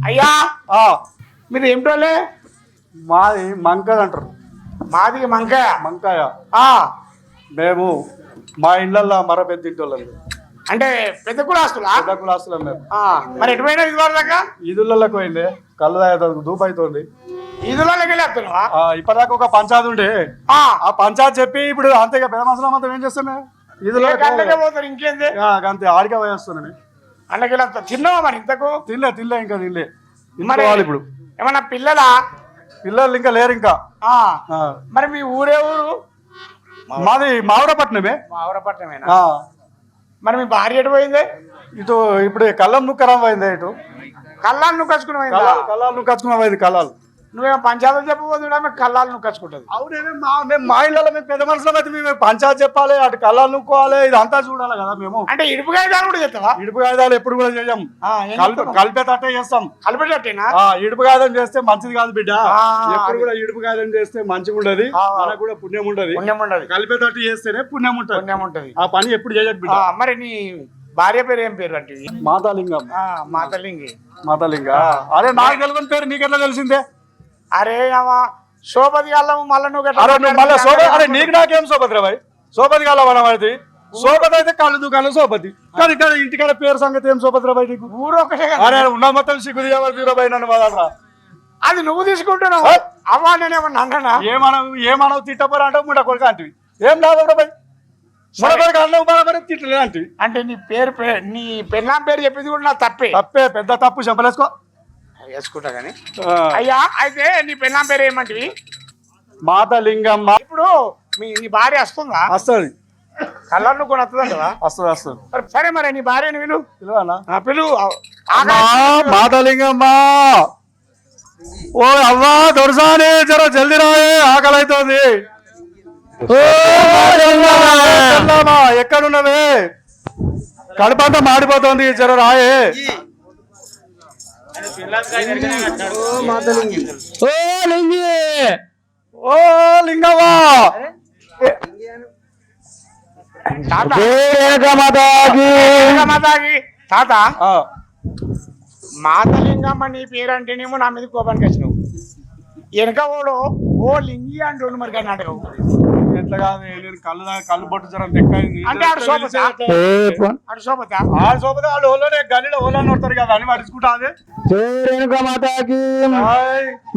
అయ్యా మీరు ఏమిటోలే? మాది మంకాయ అంటారు. మాది మంకాయ. మంకాయ. మేము మా ఇళ్ళల్లో మర పెద్ద ఇంటోళ్ళం. అంటే పెద్ద కులాస్తులా? పెద్ద కులాస్తులు అన్నారు. మరి ఎటువైనా ఇది వాళ్ళక ఈదుళ్ళకి పోయింది. కళ్ళు తాగుతుంది, దూపు అవుతుంది. ఈదులకి వెళ్ళేస్తున్నావా? ఇప్పటిదాకా ఒక పంచాయతీ ఉంటే ఆ పంచాయతీ చెప్పి ఇప్పుడు అంతేగా పెద్ద మనుషుల మొత్తం ఏం చేస్తున్నా ఈదులకే పోతారు. ఇంకేంది అంతే ఆడికే పోయేస్తున్నాను. అన్నకి తిన్నావా మరి? ఇంతకు తినలే ఇంకా తినలే. మరి ఇప్పుడు ఏమన్నా పిల్లలా? పిల్లలు ఇంకా లేరు ఇంకా. మరి మీ ఊరే ఊరు? మాది మావరపట్నమే. మావరపట్నమేనా? మరి మీ భార్య ఎటు పోయింది? ఇటు ఇప్పుడు కళ్ళం నుక్కరం పోయింది. ఇటు కళ్ళాలు నువ్వు కచ్చుకుని పోయింది. కళ్ళాలు నువ్వు కచ్చుకున్నా పోయింది. కళ్ళాలు నువ్వేమో పంచాయతీ చెప్పబోతున్నా మీకు కళ్ళాలు నువ్వు కచ్చుకుంటుంది. అవునే మేము మా ఇళ్ళలో మేము పెద్ద మనుషులం అయితే మేము పంచాయతీ చెప్పాలి, అటు కళ్ళాలు నుక్కోవాలి, ఇదంతా చూడాలి కదా మేము. అంటే ఇడుపు కాగితాలు కూడా చేస్తావా? ఇడుపు కాగితాలు ఎప్పుడు కూడా చేయం. కలిపేటట్టే చేస్తాం. కలిపేటట్టేనా? ఇడుపు కాగితం చేస్తే మంచిది కాదు బిడ్డ. ఎప్పుడు కూడా ఇడుపు కాగితం చేస్తే మంచిగా ఉండదు, మనకు కూడా పుణ్యం ఉండదు. కలిపేటట్టు చేస్తేనే పుణ్యం ఉంటది. ఆ పని ఎప్పుడు చేయదు బిడ్డ. మరి నీ భార్య పేరు ఏం పేరు అంటే? మాతాలింగం. మాతాలింగ. అరే నాకు తెలియని పేరు నీకెట్లా తెలిసిందే? అరే సోపతి కాలం మళ్ళీ నువ్వు అరే నీకు నాకేం సోపతి రా భాయ్? సోపతి కాలం మనది. సోపతి అయితే కళ్ళు దుకాణం సోపతి. కానీ ఇక్కడ ఇంటికాడ పేరు సంగతి ఏం సోపతి రా భాయ్ నీకు? ఊరు ఒకటే. అరే ఉన్న మొత్తం సిగ్గుది ఎవరు నన్ను బాధ. అది నువ్వు తీసుకుంటున్నావు. అవ్వా నేనేమన్నా అన్నా? ఏమనవు తిట్టపోరా అంటే ముడ కొడుకు అంటివి. ఏం లాభం రా భాయ్? ముడ కొడుకు అన్నవు బాధపడి తిట్టలే అంటివి. అంటే నీ పెళ్ళాం పేరు చెప్పింది కూడా నా తప్పే. పెద్ద తప్పు చెప్పలేసుకో. వేసుకుంటా కానీ. అయ్యా అయితే నీ పెళ్ళాం పేరు ఏమంటివి? మాతలింగం. ఇప్పుడు నీ భార్య వస్తుందా? వస్తుంది. కళ్ళను కూడా వస్తుంది. సరే మరి నీ భార్యని పిలువు. మాతలింగమ్మా ఓ అవ్వా దొరసాని జర జల్దీ రాయే, ఆకలి అవుతుంది. ఎక్కడున్నవే? కడుపంతా మాడిపోతుంది, జర రాయే. ఓ లింగవ్వా తాత మాతలింగమ్మ నీ పేరు అంటేనేమో నా మీద కోపానికి వచ్చినావు. వెనక ఓడు ఓ లింగి అంటుండు మరి కర్ణాటక. ఎట్లా కాదు, నేను కళ్ళు బొట్టు జ్వరం తెక్కైంది అంటే ఆడు సోపత వాళ్ళు ఓలోనే గల్లీలో ఓలాన్ని కొడతారు కదా అని పడుచుకుంటా.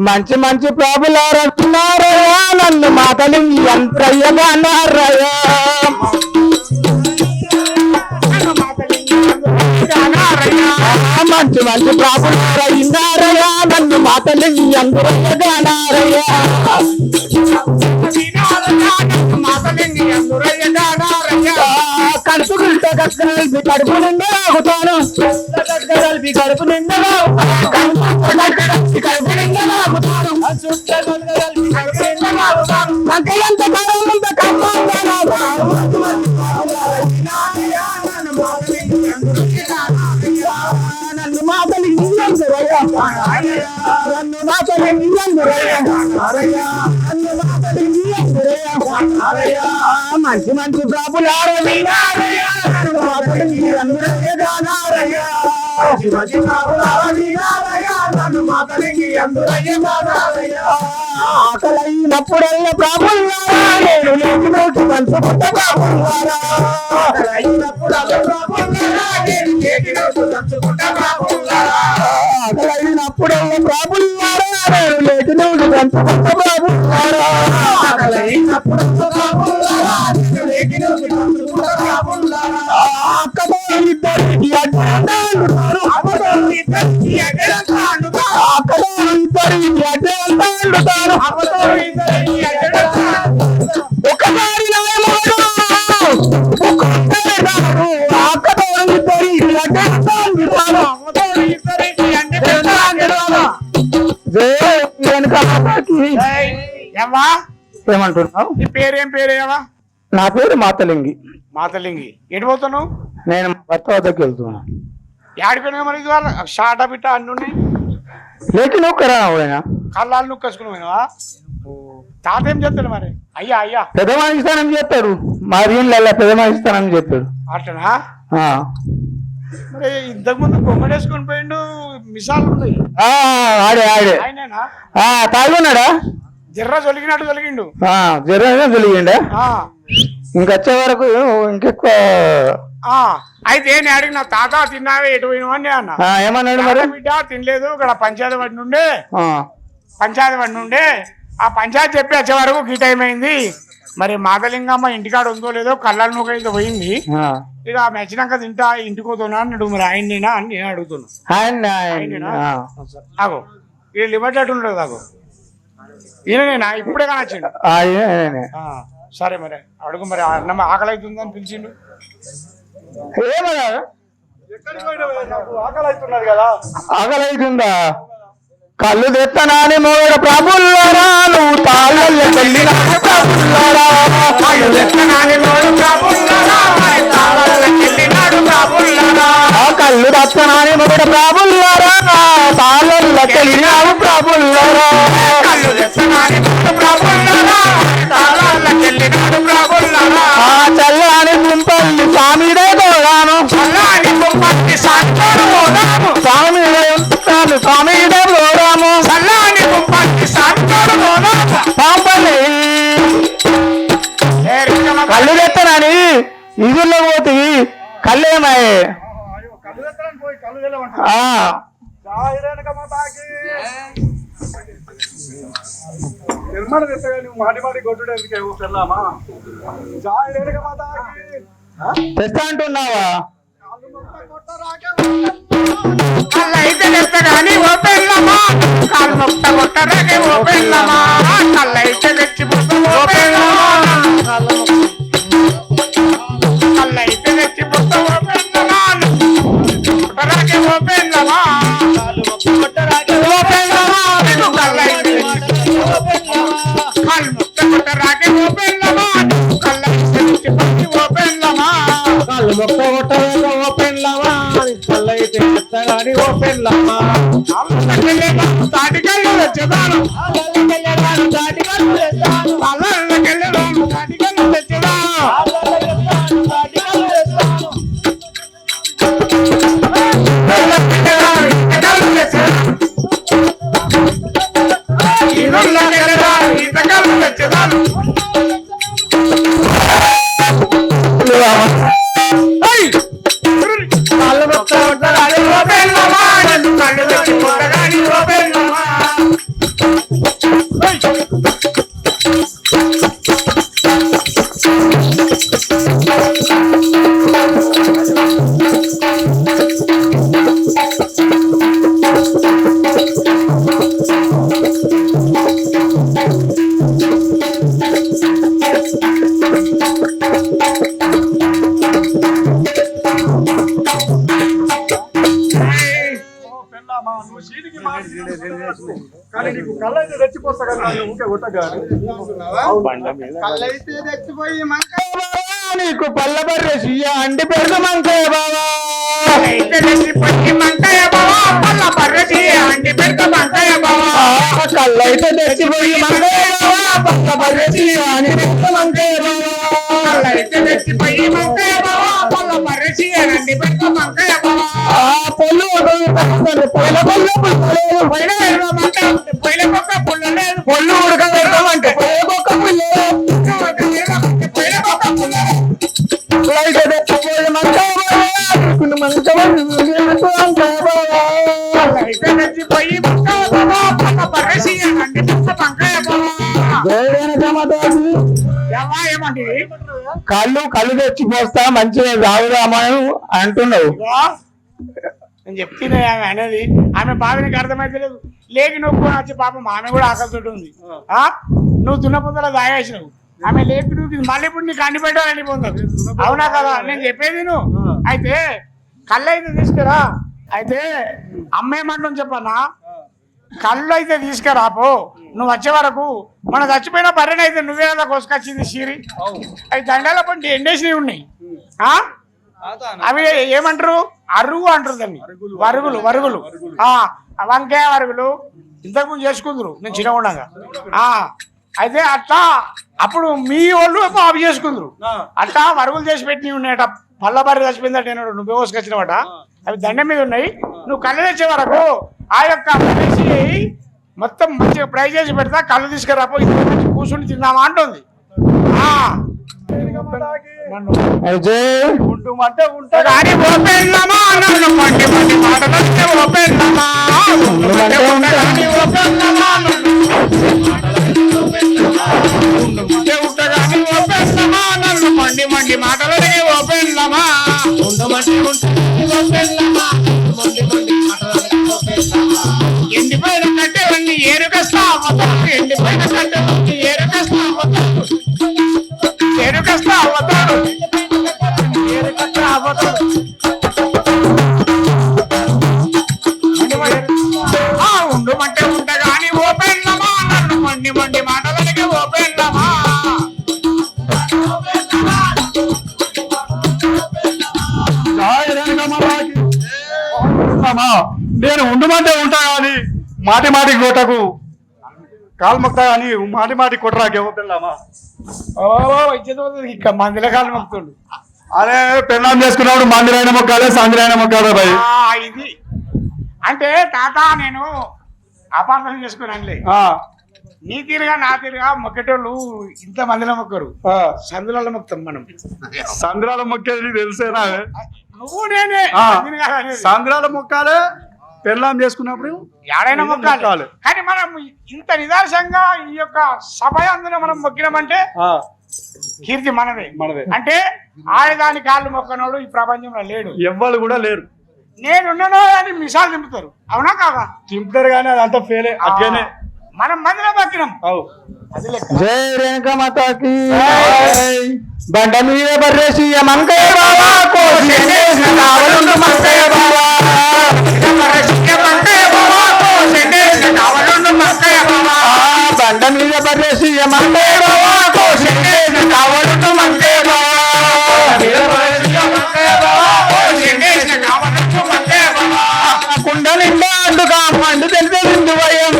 మంచి మంచి ప్రాబులారు వస్తున్నారయ్యా, నన్ను మాతలింగి ఎంతయ్యగా అన్నారయ్యా. మంచి మంచి ప్రాబులారు అయిందారయ్యా, నన్ను మాతలింగి ఎంతయ్యగా అన్నారయ్యా. కడుపు గుంట కలిపి కడుపు నిండా ఆగుతాను. కడుపు నిండా నన్ను మాతలింగి అందరయ్యా, నన్ను మాతలింగి అందరయ్యా, నన్ను మాతలింగి అందరయ్యా. మంచి మంచి ప్రాపులు ఆకలైనప్పుడల్లా ప్రాపుల్లారా, నేను లేచి పంచుకుంటా ప్రాపుల్లారా. ఆకలైనప్పుడల్లా ప్రాపుల్లారా, నేను లేచి నువ్వు పంచుకుంటా ప్రాపుల్లారా. ఒకసారి ఏమంటున్నావు? నీ పేరేం పేరేవా? నా పేరు మాతలింగి. మాతలింగి. ఎటు పోతున్నావు? నేను భర్త వద్దకు వెళ్తున్నా. ఏడిపోయినా మరి షాట బిట్ట అన్ని ఉన్నాయి. లేకి నువ్వు కరానా కళ్ళాలు నువ్వు కసుకుని పోయినావా? తాత ఏం చేస్తాడు మరి? అయ్యా పెద్ద మనిషి చేస్తాడు, మరి పెద్ద ఇస్తానని చెప్పాడు. అట్లనా? మరి ఇంతకు ముందు కొమ్మడేసుకొని పోయిండు, మిసాలు ఉన్నాయి. ఆడే ఆయనేనా? తాగున్నాడా? జర్ర జొలిగినట్టు జొలిగిండు. జర్ర జొలిగిండా? ఇంకొచ్చే వరకు ఇంకెక్కువ. అయితే నేను అడిగిన, తాత తిన్నావే ఎటు పోయినవని అన్న. ఏమన్నాడు మరి? బిడ్డ తినలేదు, ఇక్కడ పంచాయతీ వాడి నుండే ఆ పంచాయతీ చెప్పి వచ్చే వరకు ఈ టైం అయింది. మరి మాతలింగమ్మ ఇంటికాడ ఉందో లేదో, కళ్ళ నూకైతే పోయింది. ఇక ఆమె వచ్చినాక తింటా ఇంటికి పోతున్నా అన్నాడు. మరి ఆయనేనా అని నేను అడుగుతున్నా. ఆగో వీళ్ళు ఇవ్వటట్టు ఆగో, ఈయననేనా? ఇప్పుడే కానీ వచ్చిండు. సరే మరి అడుగు. మరి అన్నం ఆకలి అవుతుందని పిలిచిండు. ఆకలి అవుతుందా? కళ్ళు తెత్తనాని మోడ ప్రభుల్లారా, నువ్వు తాళ్ళల్లో వెళ్ళినాడు ప్రభుల్లారా. కళ్ళు తెత్తనాని మోడ ప్రభుల్లారా, కళ్ళు తెత్తనాని మోడ ప్రభుల్లారా, తాళ్ళల్లో వెళ్ళినాడు ప్రభుల్లారా. కళ్ళు తెత్తనాని మోడ ప్రభుల్లారా, తాళ్ళల్లో వెళ్ళినాడు ప్రభుల్లారా. చల్లాని గుంపల్లి స్వామిదే తోడాను, చల్లాని గుంపల్లి సాక్షాడు తోడాను, స్వామిదే ఉంటాను స్వామిదే తోడాము, చల్లాని గుంపల్లి సాక్షాడు తోడాము. పాపల్లి కళ్ళు తెత్తనని ఇదుల్లో పోతి కళ్ళేమాయే. తెస్తా అంటున్నావా? కళ్ళైతే తెచ్చగాని ఓ పెళ్ళమా, కాలు మొక్క కొట్టరాకే ఓ పెళ్ళమా, కళ్ళైతే తెచ్చిపోతా ఓ పెళ్ళమా, కళ్ళైతే తెచ్చిపోతా ఓ పెళ్ళమా, కొట్టరాకే ఓ పెళ్ళమా, కొట్టరాకే ఓ పెళ్ళమా, కళ్ళైతే కాలు మొక్క కొట్టరాకే ఓ పెళ్ళమా, కళ్ళైతే తెచ్చిపోతే ఓ పెళ్ళమా, కాలు మొక్క కొట్టరాకే ఓ పెళ్ళమా, కళ్ళైతే తెచ్చగాని ఓ పెళ్ళమా. తాటికల్లు తెచ్చదాను, తాటికల్లు తెచ్చాను, తాటికల్లు తెచ్చదాను. కళ్ళు మొక్క కొట్టరాని ఓ పెళ్ళమా, కళ్ళు తెచ్చి కొట్టగాని ఓ పెళ్ళమా. కళ్ళైతే తెచ్చిపోతా కదా ఊకే కొట్టగాని. కళ్ళైతే తెచ్చిపోయి నీకు పళ్ళ బర్రెసి అండి పెరుగు మంకయ్య బావా, అయితే తెచ్చిపోయి మంకయ్య బావా, పళ్ళ బర్రెసి అండి పెరుగు మంకయ్య బావా, కళ్ళైతే తెచ్చిపోయి మంకయ్య బావా, పళ్ళ బర్రెసి అండి పెరుగు మంకయ్య బావా, కళ్ళైతే తెచ్చిపోయి మంకయ్య బావా, పళ్ళ బర్రెసి అండి పెరుగు మంకయ్య బావా. పొల్లు పొయ్యిల పొల్ల పుల్లలేదు, పొల్లు ఉడకబెడతామంటే పొయ్యకొక్క పుల్లలేదు, తెచ్చిపోయి మంకయ్య కళ్ళు తెచ్చి పోస్తా మంచిగా రావురామని అంటున్నావు. నేను చెప్తున్నా ఆమె అనేది, ఆమె బాధ నీకు అర్థమైతలేదు. లేకి నువ్వు వచ్చి పాపం ఆమె కూడా ఆకలితోటి ఉంది. నువ్వు దున్నపోతల దాగేసినావు, ఆమె లేపి నువ్వు మళ్ళీ ఇప్పుడు నీకు అన్ని పెట్టాలని వెళ్ళిపోతావు. అవునా కదా నేను చెప్పేది నువ్వు. అయితే కళ్ళు అయితే తీసుకురా. అయితే అమ్మేమంటాం చెప్పన్నా, కళ్ళు అయితే తీసుకురాపో. నువ్వు వచ్చే వరకు మన చచ్చిపోయిన బర్రెని అయితే నువ్వే కదా కోసుకొచ్చింది సీరి. అవి దండాల పంటి ఎండేసినవి ఉన్నాయి. అవి ఏమంటారు? అరుగు అంటారు దాన్ని. వరుగులు వరుగులు వంకాయ వరుగులు ఇంతకుముందు చేసుకుందరు నేను చిన్నగుండగా. అయితే అట్లా అప్పుడు మీ వాళ్ళు ఆఫ్ చేసుకుందరు అట్లా వరుగులు చేసి పెట్టి ఉన్నాయట పల్లబారి చచ్చిపోయిందట నువ్వు కోసుకొచ్చినవట అవి దండం మీద ఉన్నాయి నువ్వు కళ్ళు తెచ్చే వరకు ఆ యొక్క మనిషి మొత్తం మంచిగా ఫ్రై చేసి పెడతా కళ్ళు తీసుకురాపో ఇది మంచి కూర్చుని తిందామా అంటుంది ఉంటుమంటే ఉంటా కానీ ఓపెన్లమా నన్ను మండి మండి మాటలంటే ఓపెన్లమా నన్ను మండి మండి మాటలనే ఓపెన్లమా ఎండిపోయిన కట్టెవన్నీ ఏరుకస్తా అవ్వతాడు ఎండిపోయిన కట్టెవన్నీ ఏరుకస్తా అవ్వతాడు ఏరుకస్తా అవ్వతాడు ఏరుకస్తా అవ్వతాడు ఉండుమంటే ఉండగాని ఓపెన్లమా నన్ను మండి మండి మాటలకి ఓపెన్లమా నేను ఉండుమంటే ఉంటా కానీ మాటి మాటి కొట్టకు కాలు మొక్తా కానీ మాటి మాటి కొట్టరాకే పెళ్ళామా ఇక మందిల కాలు మొక్కుతుండు అదే పెళ్ళాం చేసుకున్నప్పుడు మందిరైన మొక్కాలే సందిరైన మొక్కాలే భయ్ ఇది అంటే తాత నేను అపార్థం చేసుకున్నానులే నీ తీరుగా నా తీరుగా మొక్కేటోళ్ళు ఇంత మందిలో మొక్కరు సందులలో మొక్తాం మనం సంద్రాల మొక్కేది తెలిసేనా నువ్వు నేనే సంద్రాల మొక్కాలే పెళ్ళాం చేసుకున్నప్పుడు ఎడైనా మొక్కాలి కానీ మనం ఇంత నిదర్శంగా ఈ యొక్క సభ అందులో మనం మొక్కినామంటే కీర్తి మనదే అంటే ఆడదాని కాళ్ళు మొక్కనోడు ఈ ప్రపంచంలో లేడు ఎవ్వరు కూడా లేరు నేనున్నానో అని మిసాలు దింపుతారు అవునా కాదా దింపుతారు కానీ అదంతా ఫెయిల్ అట్లనే మనం మందిలో మొక్కినాం జై రేణుకమాతకి బండ మీద బర్రేసి మంకయ్య బాబా కావలుండు మంకయ్య బాబా బండ మీద బర్రేసి మంకయ్య బాబా కావలుండు మంకయ్య బాబా కుండ నిండా అండుగా మండు తెలిసే నిండు భయం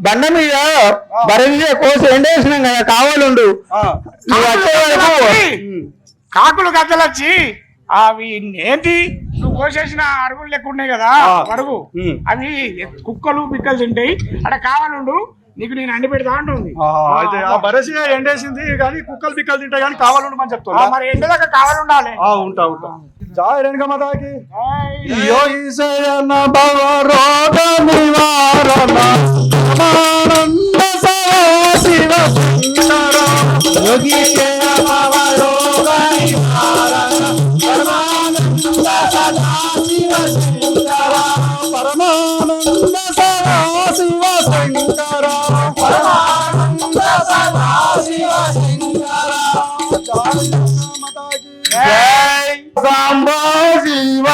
బండ మీద బరగా కోసి ఎండేసినాం కదా కావాలండు నువ్వు వచ్చే వరకు కాకులు గద్దలు వచ్చి అవి ఏంటి నువ్వు కోసేసిన అరుగులు లెక్క ఉన్నాయి కదా అరుగు అవి కుక్కలు పిక్కలు తింటాయి అక్కడ కావాలండు నీకు నేను అండి పెడతా ఉంటుంది బరసిగా ఎండేసింది కానీ కుక్కలు పిక్కలు తింటాయి కానీ కావాలండి మనం చెప్తా మరి ఎండ దాకా కావాలి ఉండాలి ఉంటా జై రేణుకమాతకి యోగి శయన భవ రోగ నివారణ పరమానంద శివ సుందర యోగి శయన భవ రోగ నివారణ పరమానంద శివ సుందర పరమానంద శివ శంకర పరమానంద శివ శంకర జై సాంబ శివ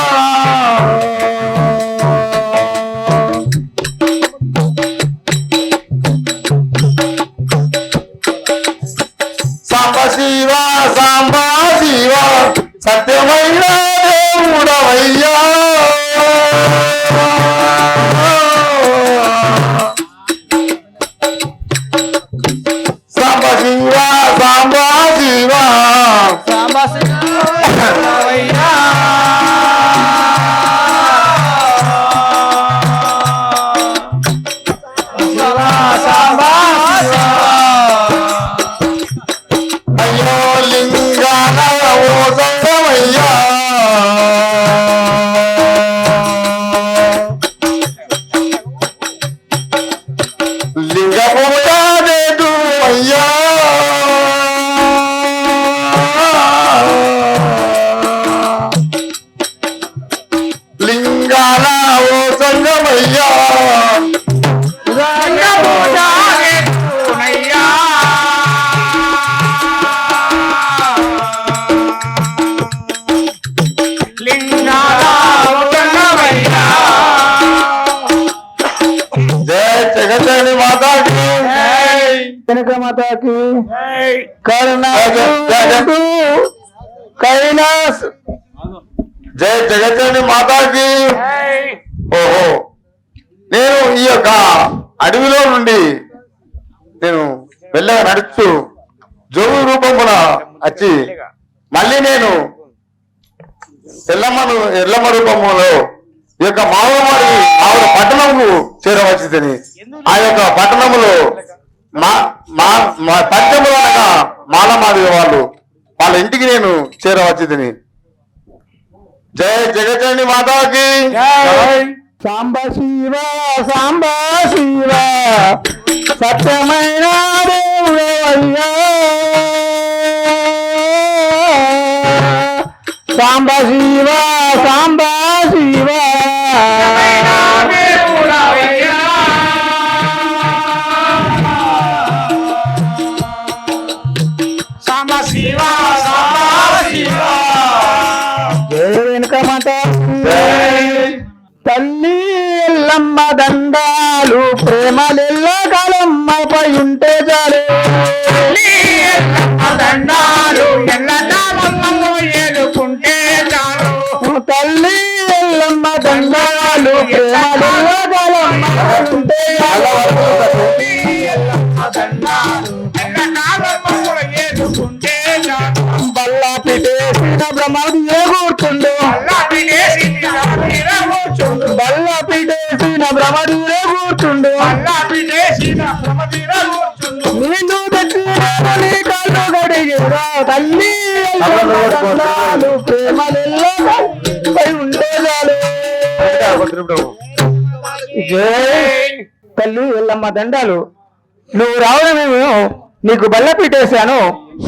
సాంబ శివ సాంబ శివ సత్యమైన దేవుడవయ్యా సాంబ శివ సాంబ శివ సాంబ శివయ్యా సాంబ అయ్యో లింగాన ఓ సంగమయ్యా లింగ పూజాదేదు అయ్యా లింగాన ఓ సంగమయ్యా లింగ పూజాదేదునయ్యా లింగాన ఓ సంగమయ్యా జయ జగదని మాతాకి కనక మాతాకి కరుణాకు కైలాస్ జై జగజ్జనని మాతాకి. ఓహో, నేను ఈ యొక్క అడవిలో నుండి నేను వెళ్ళగా నడుచు జోగు రూపమున వచ్చి మళ్ళీ నేను ఎల్లమ్మ రూపములో ఈ యొక్క మావుల పట్టణంకు చేరవచ్చింది. ఆ యొక్క పట్టణములో పట్టణంలో అనగా మాలమాది వాళ్ళ ఇంటికి నేను చేరవచ్చింది. జై జగజ్జనని మాతాకి. సాంబ శివ సాంబ శివ సత్యమైన దేవుడవయ్యా సాంబ శివ సాంబ శివ సాంబ శివ వెనుక మాట తల్లి ఎల్లమ్మ దండాలు ప్రేమలెల్ల కాలమ్మపై ఉంటే చాలు దండాలు ఎల్లమ్మ ఏలుకుంటే చాలు తల్లి ఎల్లమ్మ దండాలు ప్రేమలెల్ల కాలమ్మపై ఉంటే చాలు బల్లా పిటేసిన బ్రహ్మది ఏ కూర్చుండు బల్లా పిటేసిన బ్రహ్మది ఏ కూర్చుండు నిన్ను పెట్టిన నీ కళ్ళు గడిగిరా తల్లి దండాలు ప్రేమలెల్ల పై ఉంటే చాలు తల్లి ఎల్లమ్మ దండాలు నువ్వు రావడమేమో నీకు బల్లపీట వేసాను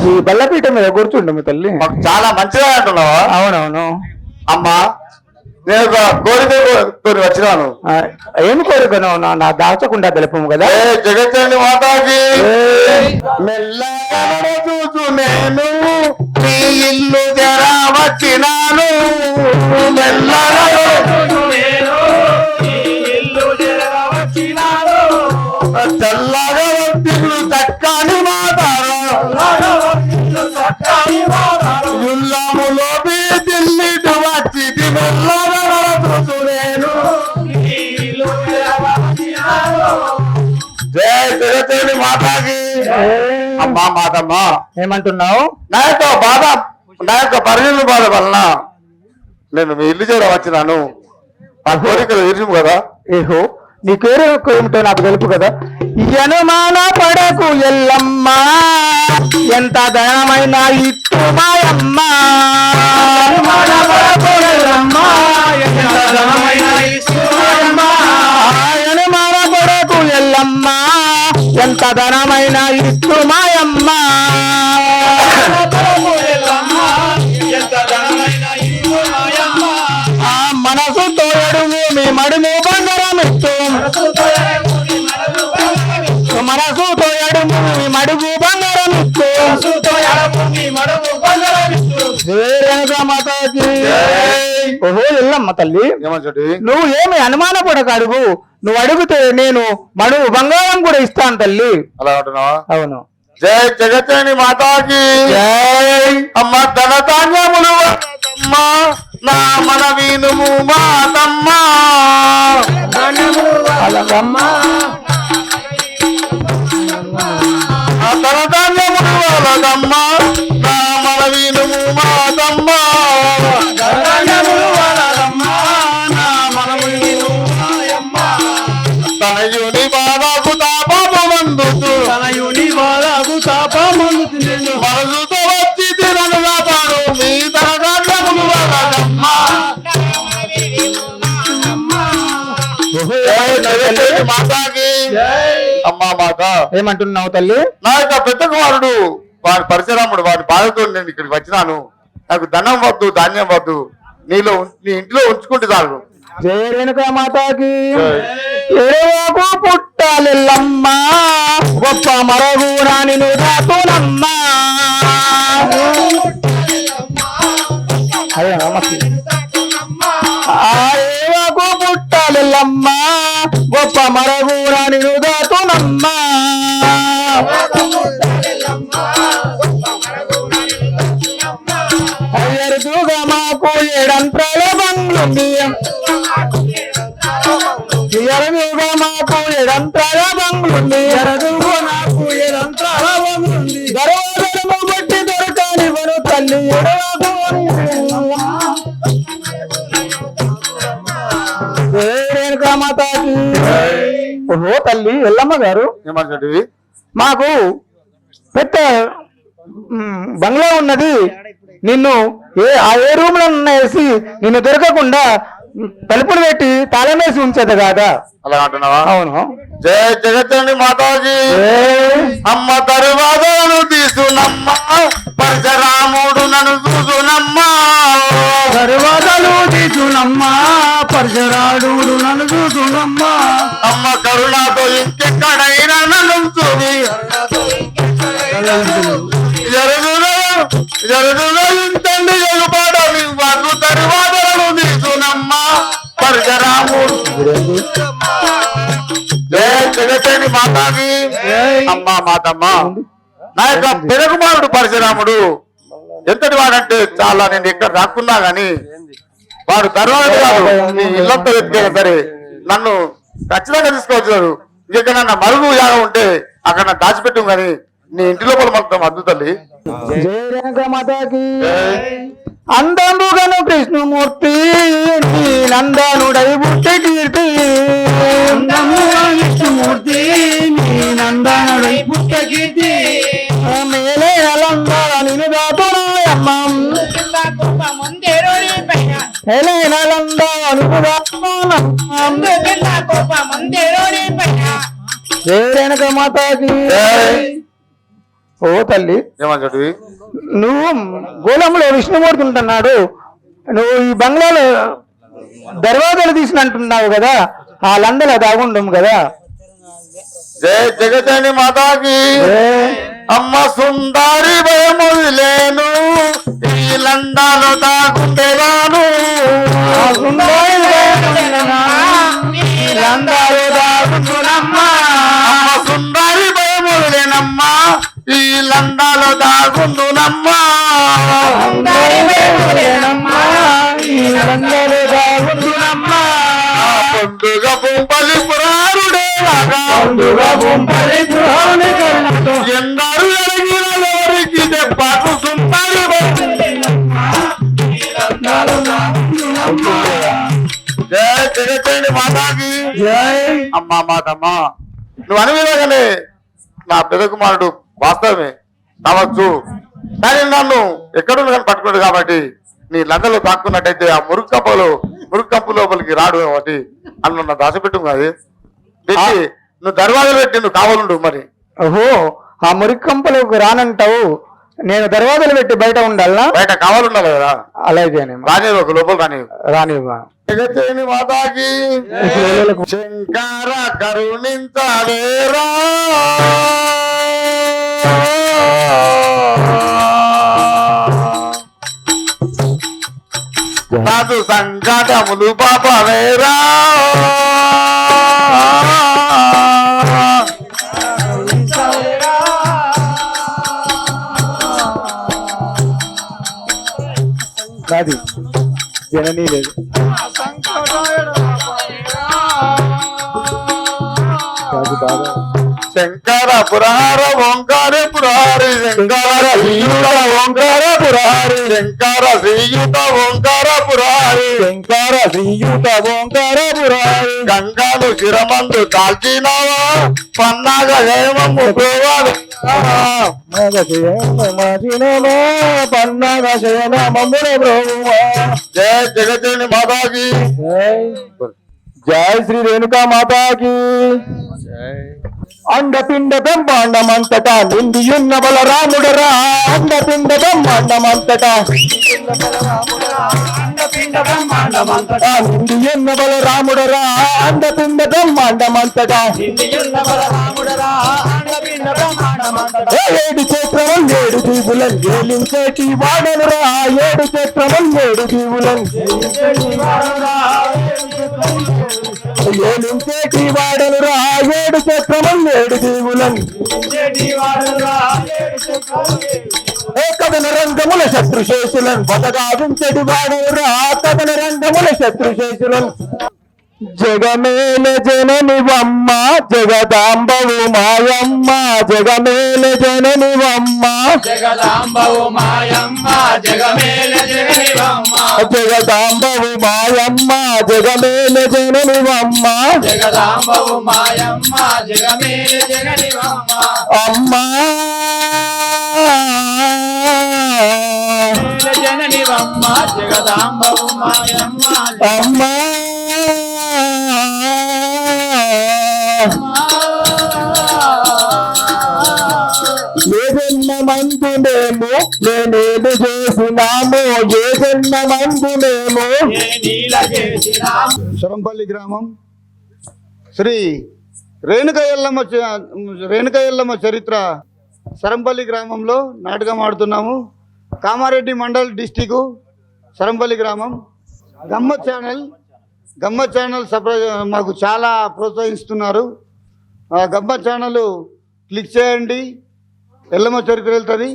ఈ బల్లపీట మీద కూర్చుండు మీ తల్లి మాకు చాలా మంచిగా అంటున్నావా? అవునవును అమ్మా, నేను ఒక కోరికతో వచ్చినాను. ఏమి కోరికను నా దాచకుండా తెలుపము కదా. జగజ్జనని మాతాకి. మెల్లగా చూచు నేను నీ ఇల్లు జరా వచ్చినాను. మెల్లగా చల్లగా వద్దులు చక్కని మాతారుల్లాములో దిల్లిటు వచ్చి మెల్లగా చూచు నేను. జై జగజ్జనని మాతాకి. అమ్మా మాతమ్మ, ఏమంటున్నావు? నా యొక్క పరిణితి బాధ వలన నేను మీ ఇల్లు చేర వచ్చినాను. ఆ కోరికలు తీర్చుము కదా. ఏహో నీ పేరు ఏమిటో నాకు తెలుపు కదా. అనుమాన పడకు ఎల్లమ్మ ఎంత ధనమైన ఇట్టు మాయమ్మ అనుమాన పడకు ఎల్లమ్మ ఎంత ధనమైన ఇట్టు మాయమ్మ మనసుతో ఎడుము మీ మడుము బంగారం ఇస్తూ మనసుతో ఎడుము మీ మడుగు బంగారం ఇస్తూ ఓహో ఎల్లమ్మ తల్లి, నువ్వు ఏమి అనుమాన పడక అడుగు. నువ్వు అడిగితే నేను మడుగు బంగారం కూడా ఇస్తాను తల్లి. అలా అంటున్నావా? అవును. జై జగజ్జనని మాతాకి. జై. అమ్మ ధనధాన్యములు నా మన వీనుము మాతమ్మ. ధనధాన్యములు వాళ్ళదమ్మ నా మన వీనుము మాతమ్మ. తనయుని బాధకు తాపమందుతూ మనసుతో వచ్చి తిరనుగా పాడు మీ ధనధాన్యములు వాళ్ళదమ్మ. మాతాకి. అమ్మా మాత, ఏమంటున్నావు తల్లి? నా యొక్క పెద్ద కుమారుడు వాడి పరశురాముడు వాడి బాధతో నేను ఇక్కడికి వచ్చినాను. నాకు ధనం వద్దు, ధాన్యం వద్దు, నీ ఇంట్లో ఉంచుకుంటే చాలు. జయ రేణుకా మాతాకి. ఎడవకు పుట్టాలెల్లమ్మ గొప్ప మరగునా నిన్ను దాతునమ్మా. అదే నమస్తే. ఏవకు పుట్టాలెల్లమ్మ గొప్ప మరగునా నిన్ను దాతునమ్మా. అయ్యరుగా మాకు ఏడంత్రాలే బంగ్లుంది ఎరదుగా మాకు ఎడంతాల బంగ్లుంది ఎరదుగా నాకు ఎడంతాల బంగ్లుంది గర్వము బట్టి దొరకాలి వరు తల్లి రేణుకా మాతాకి. ఓహో తల్లి ఎల్లమ్మ గారు, ఏమంటాడు? మాకు పెద్ద బంగ్లా ఉన్నది. నిన్ను ఏ రూమ్ లో వేసి నిన్ను దొరకకుండా తలుపులు పెట్టి తాళం వేసి ఉంచేది కాదా? అలా అంటున్నావా? అవును. జయ జగత్తండి మాతాజీ. అమ్మ తరువాదను తీసునమ్మా, పరశురాముడు నన్ను చూసునమ్మా. తరువాతలు తీసునమ్మా, పరశురాముడు నన్ను చూసునమ్మా. అమ్మ కరుణతో ఇంకెక్కడైనా నన్ను చూసి జరుగులో ఇంతండి ఎగుపాడని వాళ్ళు తరువాతలను తీసునమ్మా, పరశురాముడు. జయ జగత్తని మాతాజీ. అమ్మ మాతమ్మ, నా యొక్క పెదకుమారుడు పరశురాముడు ఎంతటి వాడంటే చాలా, నేను ఎక్కడ రాకున్నా గాని వాడు తర్వాత నీ ఇల్లంతా వెతికైనా సరే నన్ను ఖచ్చితంగా తీసుకొచ్చాడు. ఇంకెక్కడన్నా మరుగు యాగం ఉంటే అక్కడ దాచిపెట్టు గాని నీ ఇంటి లోపల మొత్తం అద్దు తల్లి. మాతాకి అందంబుగను కృష్ణమూర్తి నీ నందనుడై పుట్టి కీర్తి. కృష్ణమూర్తి నీ నందనుడై పుట్టి కీర్తి. మేలే అలంగా నిన్ను దాటునాయమ్మ, మేలే అలంగా నిన్ను దాటునా మాతాకి. ఓ తల్లి, ఏమంటాడు? నువ్వు గోళంలో విష్ణుమూర్తి ఉంటున్నాడు, నువ్వు ఈ బంగ్లాలో దర్వాజాలు తీసిన అంటున్నావు కదా, ఆ లందలో దాగుండము కదా. జయ జగతని మాతాకి. అమ్మ సుందరి భయములేను, ఈ లండాలో దాగుండేవాను. అమ్మ సుందరి భయములేనమ్మా, ఈ లండాలో దాగుండునమ్మా. పండుగ పుంపలి పురారుడే ఎందరు ఎరిగిన ఎవరికి దెబ్బకు సుందరి జయ జగత్తని మాతాకి. అమ్మా మాతమ్మ, నువ్వు అనివిధంగానే నా పెద్ద కుమారుడు వాస్తవమే కావచ్చు, కానీ నన్ను ఎక్కడున్నా కానీ పట్టుకున్నాడు కాబట్టి నీ లందలో దాక్కున్నట్టయితే ఆ మురుకంపు లోపలికి రాడు కాబట్టి అన్న నన్ను దాచిపెట్టు కాదు పెట్టి నువ్వు దర్వాజలు పెట్టి నువ్వు కావాలండు. మరి ఓహో, ఆ మురికంపలోకి రానంటావు, నేను దర్వాజలు పెట్టి బయట ఉండాలనా? బయట కావాలండాలి కదా. అలాగే రాని ఒక లోపల రానివ్వా. జగత్తని మాతాకి. శంకర కరుణించాలేరా, సాధు సంకటములు పాపలేరా. కాదు జననీ లేదు. కాదు బాబా. శంకర పురార ఓంకార పురారి, శంకర శ్రీయుత ఓంకార పురారి, శంకర శ్రీయుత ఓంకార పురారి, శంకర శ్రీయుత ఓంకార పురారి. గంగాను శిరమందు కాల్చినావా, పన్నాగ హేమము గోవాలి. పన్నాగ శయన మమ్ముల బ్రహ్మ. జయ జగత్తని మాతాకి. జయ శ్రీ రేణుకా మాతాకి. అండపిండ బ్రహ్మాండమంతటా నిండియున్న బలరాముడరా, అండపిండ బ్రహ్మాండమంతటా నిండియున్న బలరాముడరా, అండపిండ బ్రహ్మాండమంతటా. ఏడు క్షేత్రములు 7 దీవులను గేలించేటి వాడనురా, 7 క్షేత్రములు 7 దీవులను గేలించేటి వాడనురా, 7 క్షేత్రములు 7 దీవులను. కథన రంగముల శత్రుశేషులను బతగావించడి వాడనురా, కథన రంగ దండముల శత్రు శేషులను జగమేల జననివమ్మ జగదాంబవు మాయమ్మ జగమేల జననివమ్మ జగదాంబవు మాయమ్మ జగమేల జగనివమ్మ జగదాంబవు మాయమ్మ జగమేల జననివమ్మ జగదాంబవు మాయమ్మ జగమేల జగనివమ్మ అమ్మా జననివమ్మ జగదాంబవు మాయమ్మ అమ్మా ఏ జన్మమందు మేము నేనేది చేసినాము ఏ జన్మమందు మేము నీల చేసిన శరంపల్లి గ్రామం శ్రీ రేణుక ఎల్లమ్మ చరిత్ర శరంపల్లి గ్రామంలో నాటకం ఆడుతున్నాము. కామారెడ్డి మండల్ డిస్టిక్ శరంపల్లి గ్రామం. గమ్మత్ ఛానల్ మాకు చాలా ప్రోత్సహిస్తున్నారు. ఆ గమ్మత్ ఛానల్ క్లిక్ చేయండి, ఎల్లమ్మ చరిత్ర వెళ్తుంది.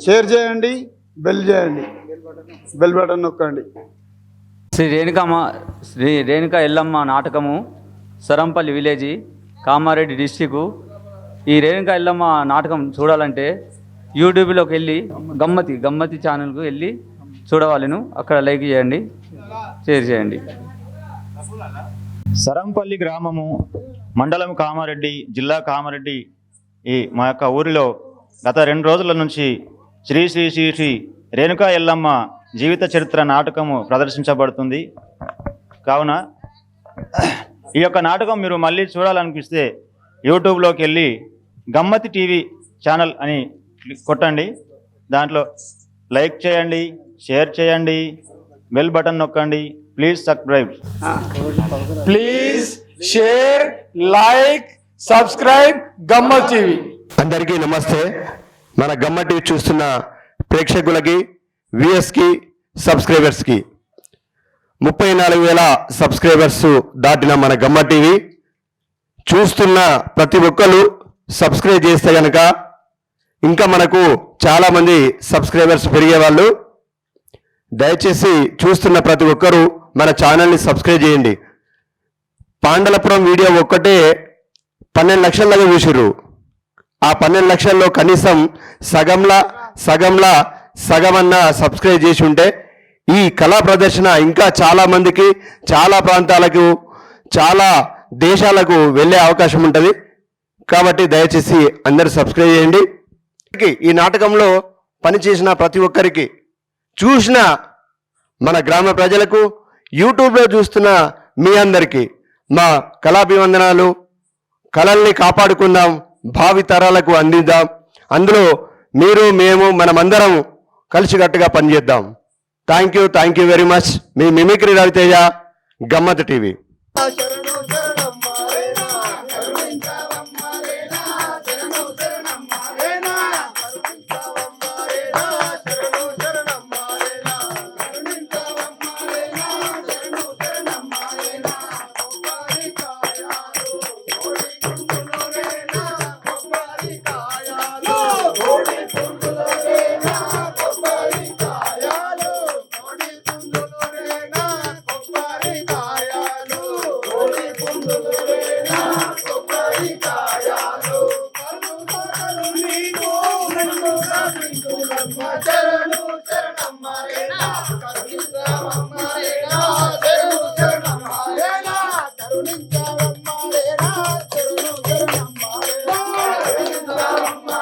షేర్ చేయండి, బెల్ బటన్ నొక్కండి. శ్రీ రేణుక ఎల్లమ్మ నాటకము సరంపల్లి విలేజీ కామారెడ్డి డిస్టికు. ఈ రేణుక ఎల్లమ్మ నాటకం చూడాలంటే యూట్యూబ్లోకి వెళ్ళి గమ్మతి ఛానల్కు వెళ్ళి చూడవాలను. అక్కడ లైక్ చేయండి, షేర్ చేయండి. సరంపల్లి గ్రామము, మండలం కామారెడ్డి, జిల్లా కామారెడ్డి. ఈ మా యొక్క ఊరిలో గత 2 రోజుల నుంచి శ్రీ శ్రీ శ్రీ శ్రీ రేణుకా ఎల్లమ్మ జీవిత చరిత్ర నాటకము ప్రదర్శించబడుతుంది. కావున ఈ యొక్క నాటకం మీరు మళ్ళీ చూడాలనిపిస్తే యూట్యూబ్లోకి వెళ్ళి గమ్మతి టీవీ ఛానల్ అని కొట్టండి. దాంట్లో లైక్ చేయండి, షేర్ చేయండి, బెల్ బటన్ నొక్కండి. Please subscribe. Please share, like, subscribe గమ్మత్ టీవీ. అందరికీ నమస్తే. మన గమ్మ టీవీ చూస్తున్న ప్రేక్షకులకి, వ్యూయర్స్కి, సబ్స్క్రైబర్స్కి 34,000 సబ్స్క్రైబర్స్ దాటిన మన గమ్మ టీవీ చూస్తున్న ప్రతి ఒక్కరు సబ్స్క్రైబ్ చేస్తే కనుక ఇంకా మనకు చాలామంది సబ్స్క్రైబర్స్ పెరిగేవాళ్ళు. దయచేసి చూస్తున్న ప్రతి ఒక్కరూ మన ఛానల్ని సబ్స్క్రైబ్ చేయండి. పాండలపురం వీడియో ఒక్కటే 12 లక్షల చూసిర్రు. ఆ 12 లక్షల్లో కనీసం సగమన్నా సబ్స్క్రైబ్ చేసి ఉంటే ఈ కళా ప్రదర్శన ఇంకా చాలా మందికి, చాలా ప్రాంతాలకు, చాలా దేశాలకు వెళ్ళే అవకాశం ఉంటుంది. కాబట్టి దయచేసి అందరూ సబ్స్క్రైబ్ చేయండి. ఈ నాటకంలో పనిచేసిన ప్రతి ఒక్కరికి, చూసిన మన గ్రామ ప్రజలకు, యూట్యూబ్లో చూస్తున్న మీ అందరికీ మా కళాభివందనాలు. కళల్ని కాపాడుకుందాం, భావి తరాలకు అందిద్దాం. అందులో మీరు, మేము, మనమందరం కలిసికట్టుగా పనిచేద్దాం. Thank you very much. మీ మిమిక్రీ రవితేజ, గమ్మత్ టీవీ.